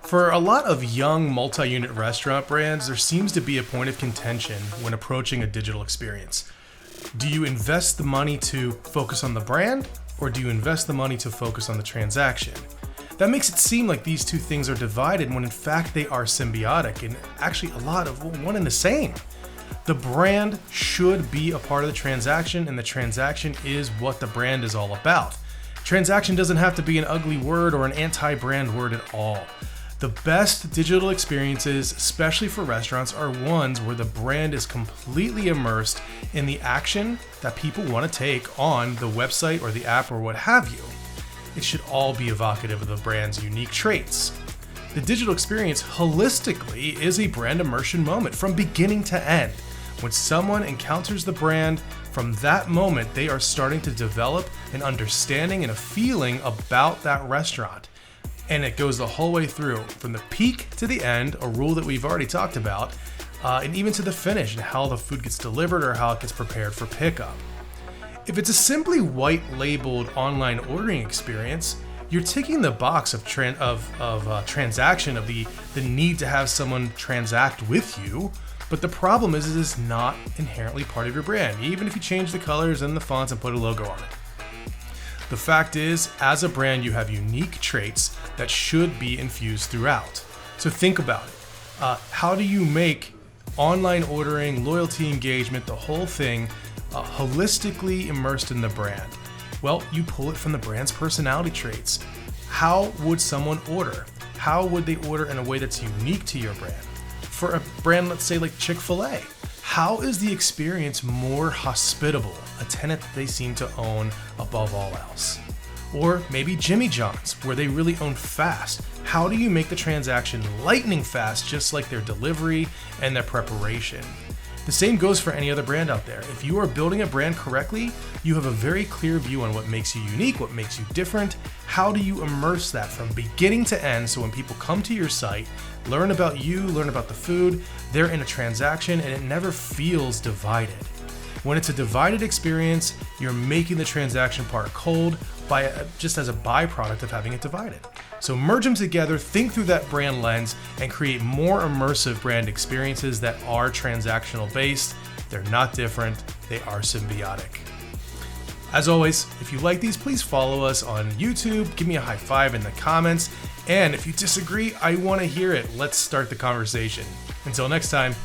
For a lot of young multi-unit restaurant brands, there seems to be a point of contention when approaching a digital experience. Do you invest the money to focus on the brand, or do you invest the money to focus on the transaction? That makes it seem like these two things are divided when in fact they are symbiotic and actually a lot of one and the same. The brand should be a part of the transaction, and the transaction is what the brand is all about. Transaction doesn't have to be an ugly word or an anti-brand word at all. The best digital experiences, especially for restaurants, are ones where the brand is completely immersed in the action that people want to take on the website or the app or what have you. It should all be evocative of the brand's unique traits. The digital experience holistically is a brand immersion moment from beginning to end. When someone encounters the brand, from that moment they are starting to develop an understanding and a feeling about that restaurant. And it goes the whole way through, from the peak to the end, a rule that we've already talked about, and even to the finish and how the food gets delivered or how it gets prepared for pickup. If it's a simply white-labeled online ordering experience, you're ticking the box of transaction, of the need to have someone transact with you, but the problem is it is not inherently part of your brand, even if you change the colors and the fonts and put a logo on it. The fact is, as a brand, you have unique traits that should be infused throughout. So think about it. How do you make online ordering, loyalty engagement, the whole thing holistically immersed in the brand? Well, you pull it from the brand's personality traits. How would someone order? How would they order in a way that's unique to your brand? For a brand, let's say like Chick-fil-A, how is the experience more hospitable, a tenet that they seem to own above all else? Or maybe Jimmy John's, where they really own fast. How do you make the transaction lightning fast, just like their delivery and their preparation? The same goes for any other brand out there. If you are building a brand correctly, you have a very clear view on what makes you unique, what makes you different. How do you immerse that from beginning to end so when people come to your site, learn about you, learn about the food, they're in a transaction and it never feels divided. When it's a divided experience, you're making the transaction part cold just as a byproduct of having it divided. So merge them together, think through that brand lens, and create more immersive brand experiences that are transactional based. They're not different, they are symbiotic. As always, if you like these, please follow us on YouTube, give me a high five in the comments, and if you disagree, I want to hear it. Let's start the conversation. Until next time.